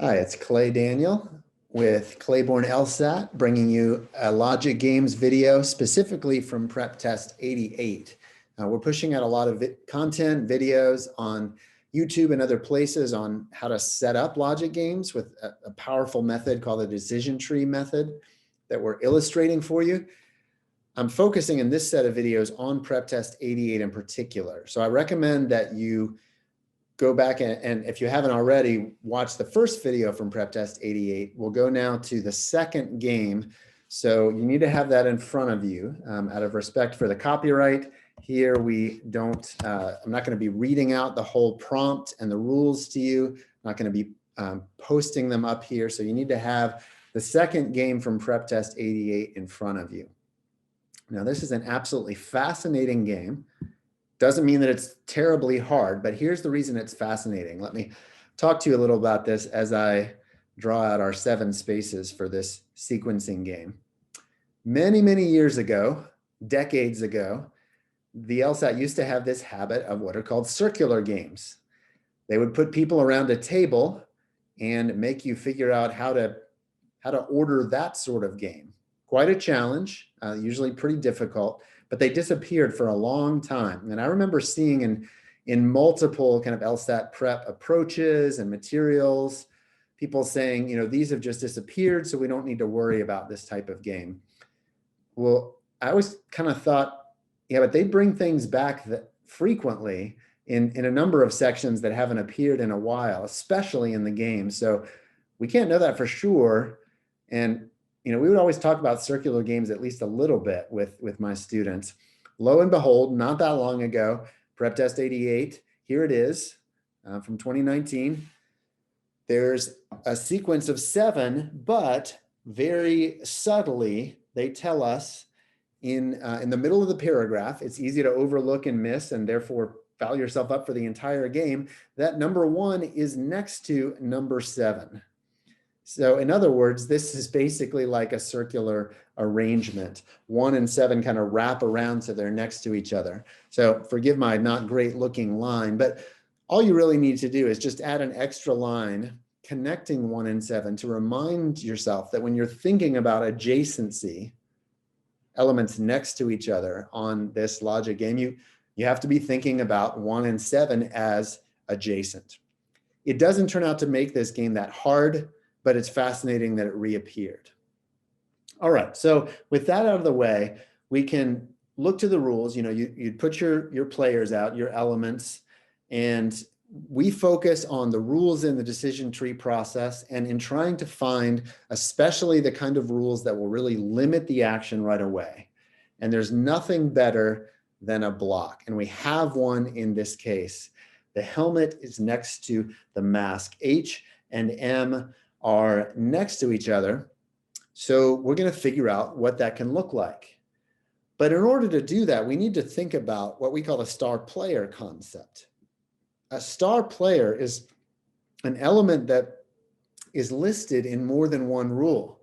Hi, it's Clay Daniel with Claiborne LSAT, bringing you a logic games video specifically from Prep Test 88. We're pushing out a lot of content, videos on YouTube and other places on how to set up logic games with a powerful method called the decision tree method that we're illustrating for you. I'm focusing in this set of videos on Prep Test 88 in particular. So I recommend that you go back and if you haven't already, watch the first video from Prep Test 88. We'll go now to the second game. So you need to have that in front of you out of respect for the copyright. Here we don't, I'm not going to be reading out the whole prompt and the rules to you. I'm not going to be posting them up here. So you need to have the second game from Prep Test 88 in front of you. Now, this is an absolutely fascinating game. Doesn't mean that it's terribly hard, but here's the reason it's fascinating. Let me talk to you a little about this as I draw out our 7 spaces for this sequencing game. Many, many years ago, decades ago, the LSAT used to have this habit of what are called circular games. They would put people around a table and make you figure out how to order that sort of game. Quite a challenge, usually pretty difficult, but they disappeared for a long time. And I remember seeing in multiple kind of LSAT prep approaches and materials, people saying, you know, these have just disappeared, so we don't need to worry about this type of game. Well, I always kind of thought, yeah, but they bring things back frequently in a number of sections that haven't appeared in a while, especially in the game. So we can't know that for sure. And you know, we would always talk about circular games at least a little bit with my students. Lo and behold, not that long ago, Prep Test 88, here it is from 2019. There's a sequence of 7, but very subtly, they tell us in the middle of the paragraph, it's easy to overlook and miss and therefore foul yourself up for the entire game, that number 1 is next to number 7. So in other words, this is basically like a circular arrangement. 1 and 7 kind of wrap around so they're next to each other. So forgive my not great looking line, but all you really need to do is just add an extra line connecting 1 and 7 to remind yourself that when you're thinking about adjacency, elements next to each other on this logic game, you have to be thinking about 1 and 7 as adjacent. It doesn't turn out to make this game that hard, but it's fascinating that it reappeared. All right, so with that out of the way, we can look to the rules. You know, you'd put your players out, your elements, and we focus on the rules in the decision tree process and in trying to find especially the kind of rules that will really limit the action right away. And there's nothing better than a block, and we have one in this case. The helmet is next to the mask. H and M are next to each other. So we're going to figure out what that can look like. But in order to do that, we need to think about what we call a star player concept. A star player is an element that is listed in more than one rule.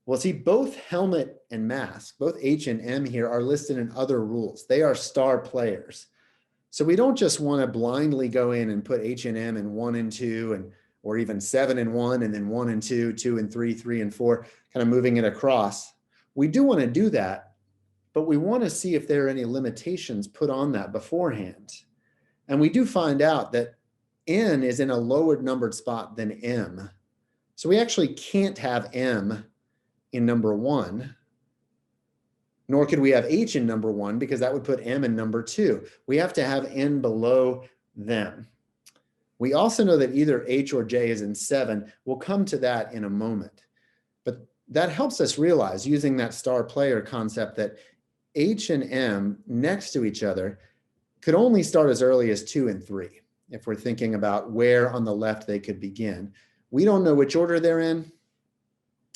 Well, see, both helmet and mask, both H and M here are listed in other rules. They are star players. So we don't just want to blindly go in and put H and M in 1 and 2 or even 7 and 1, and then 1 and 2, 2 and 3, 3 and 4, kind of moving it across. We do want to do that, but we want to see if there are any limitations put on that beforehand. And we do find out that N is in a lower numbered spot than M. So we actually can't have M in number 1, nor could we have H in number 1 because that would put M in number 2. We have to have N below them. We also know that either H or J is in 7. We'll come to that in a moment. But that helps us realize, using that star player concept, that H and M next to each other could only start as early as 2 and 3, if we're thinking about where on the left they could begin. We don't know which order they're in,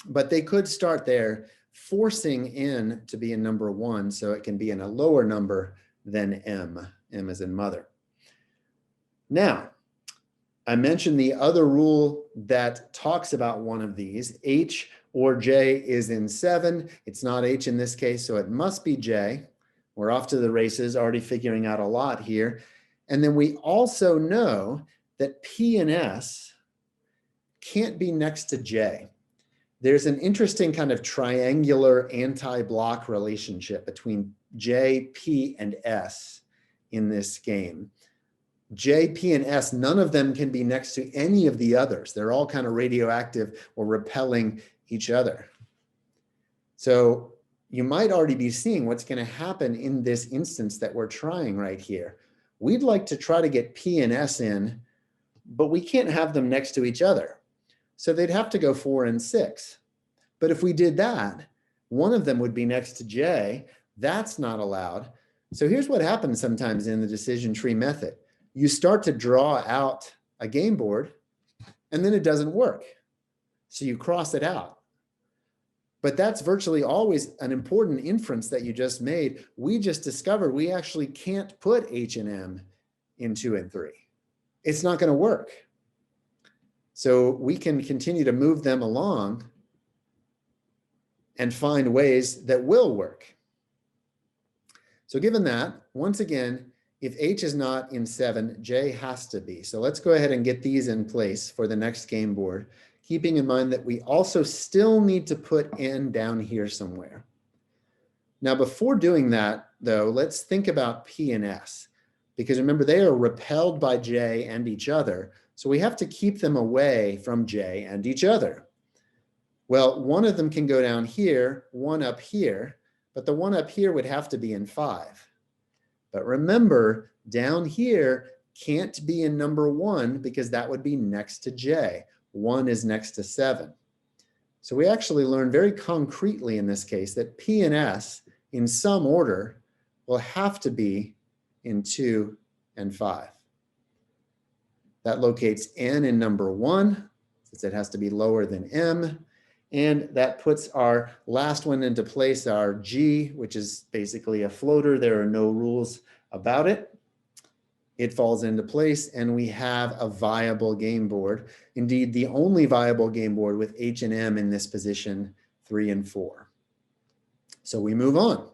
but they could start there, forcing N to be in number 1 so it can be in a lower number than M. M as in mother. Now, I mentioned the other rule that talks about one of these. H or J is in 7. It's not H in this case, so it must be J. We're off to the races, already figuring out a lot here. And then we also know that P and S can't be next to J. There's an interesting kind of triangular anti-block relationship between J, P, and S in this game. J, P, and S, none of them can be next to any of the others. They're all kind of radioactive or repelling each other. So you might already be seeing what's going to happen in this instance that we're trying right here. We'd like to try to get P and S in, but we can't have them next to each other. So they'd have to go 4 and 6. But if we did that, one of them would be next to J. That's not allowed. So here's what happens sometimes in the decision tree method. You start to draw out a game board, and then it doesn't work. So you cross it out. But that's virtually always an important inference that you just made. We just discovered we actually can't put H and M in 2 and 3. It's not going to work. So we can continue to move them along and find ways that will work. So given that, once again, if H is not in 7, J has to be. So let's go ahead and get these in place for the next game board, keeping in mind that we also still need to put N down here somewhere. Now, before doing that, though, let's think about P and S, because remember, they are repelled by J and each other. So we have to keep them away from J and each other. Well, one of them can go down here, one up here, but the one up here would have to be in 5. But remember, down here can't be in number 1 because that would be next to J. 1 is next to 7. So we actually learned very concretely in this case that P and S in some order will have to be in 2 and 5. That locates N in number 1, since it has to be lower than M. And that puts our last one into place, our G, which is basically a floater. There are no rules about it. It falls into place, and we have a viable game board. Indeed, the only viable game board with H and M in this position, 3 and 4. So we move on.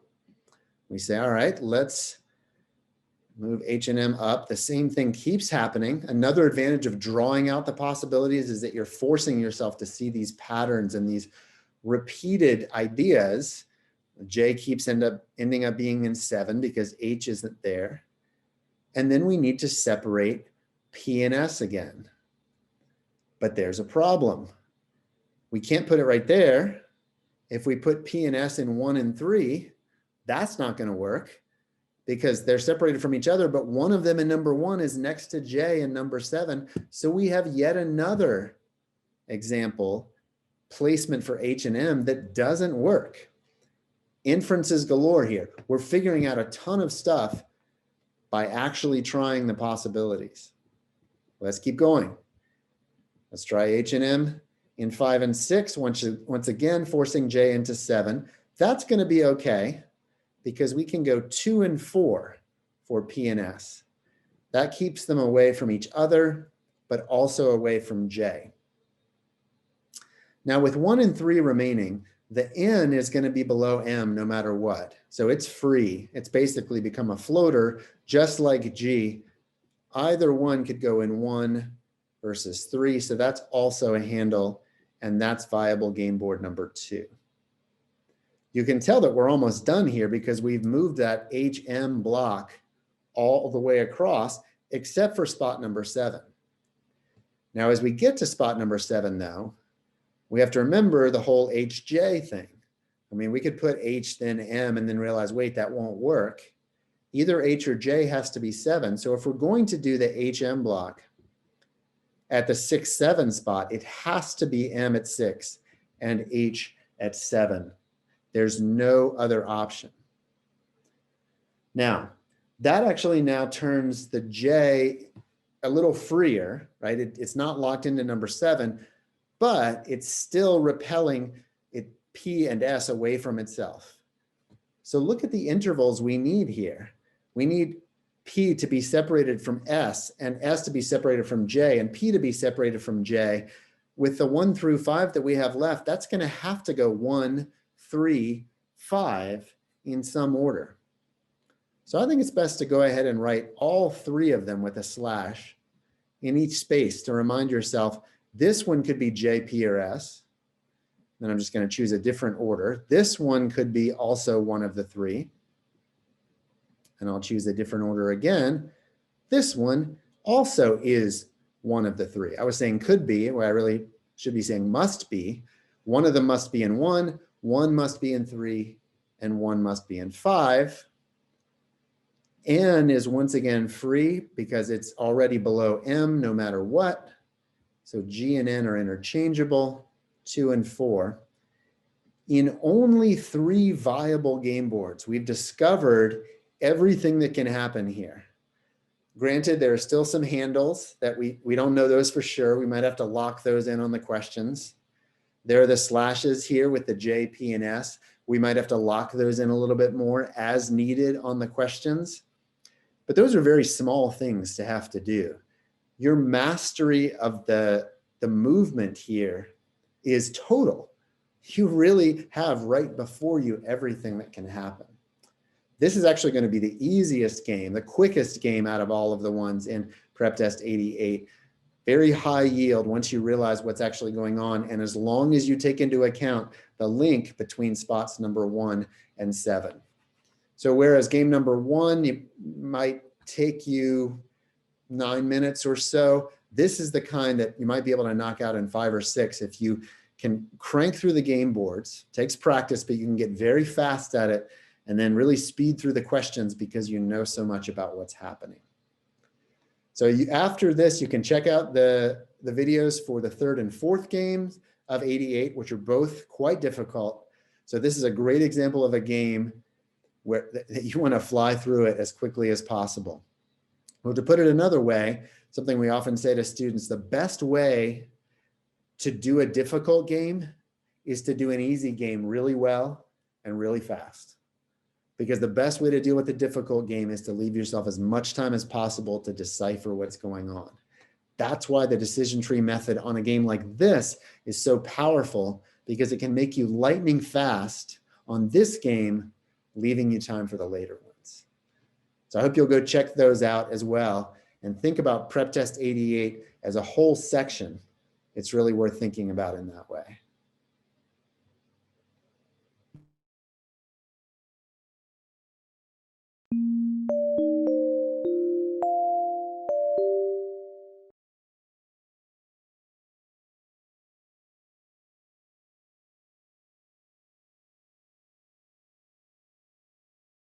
We say, all right, let's move H and M up. The same thing keeps happening. Another advantage of drawing out the possibilities is that you're forcing yourself to see these patterns and these repeated ideas. J keeps ending up being in 7 because H isn't there. And then we need to separate P and S again. But there's a problem. We can't put it right there. If we put P and S in 1 and 3, that's not going to work, because they're separated from each other, but one of them in number 1 is next to J in number 7. So we have yet another example placement for H and M that doesn't work. Inferences galore here. We're figuring out a ton of stuff by actually trying the possibilities. Let's keep going. Let's try H and M in 5 and 6, once again, forcing J into 7. That's going to be okay, because we can go 2 and 4 for P and S. That keeps them away from each other, but also away from J. Now with 1 and 3 remaining, the N is going to be below M no matter what. So it's free. It's basically become a floater, just like G. Either one could go in 1 versus 3. So that's also a handle, and that's viable game board number 2. You can tell that we're almost done here because we've moved that HM block all the way across, except for spot number 7. Now, as we get to spot number 7, though, we have to remember the whole HJ thing. I mean, we could put H, then M, and then realize, wait, that won't work. Either H or J has to be 7. So if we're going to do the HM block at the 6, 7 spot, it has to be M at 6 and H at 7. There's no other option. Now, that actually now turns the J a little freer, right? It's not locked into number 7, but it's still repelling P and S away from itself. So look at the intervals we need here. We need P to be separated from S, and S to be separated from J, and P to be separated from J. With the 1 through 5 that we have left, that's going to have to go 1, 3, 5 in some order. So I think it's best to go ahead and write all 3 of them with a slash in each space to remind yourself This one could be J, P, or S. Then I'm just going to choose a different order. This one could be also one of the three. And I'll choose a different order again. This one also is one of the three. I was saying could be, where I really should be saying must be. One of them must be in 1, one must be in 3, and one must be in 5. N is once again free because it's already below M no matter what. So G and N are interchangeable, 2 and 4. In only 3 viable game boards, we've discovered everything that can happen here. Granted, there are still some handles that we don't know those for sure. We might have to lock those in on the questions. There are the slashes here with the J, P, and S. We might have to lock those in a little bit more as needed on the questions. But those are very small things to have to do. Your mastery of the movement here is total. You really have right before you everything that can happen. This is actually going to be the easiest game, the quickest game out of all of the ones in Prep Test 88. Very high yield once you realize what's actually going on. And as long as you take into account the link between spots number 1 and 7. So whereas game number 1 it might take you 9 minutes or so, this is the kind that you might be able to knock out in 5 or 6 if you can crank through the game boards. It takes practice, but you can get very fast at it and then really speed through the questions because you know so much about what's happening. So after this, you can check out the videos for the 3rd and 4th games of 88, which are both quite difficult. So this is a great example of a game where that you want to fly through it as quickly as possible. Well, to put it another way, something we often say to students, the best way to do a difficult game is to do an easy game really well and really fast. Because the best way to deal with a difficult game is to leave yourself as much time as possible to decipher what's going on. That's why the decision tree method on a game like this is so powerful, because it can make you lightning fast on this game, leaving you time for the later ones. So I hope you'll go check those out as well and think about Prep Test 88 as a whole section. It's really worth thinking about in that way.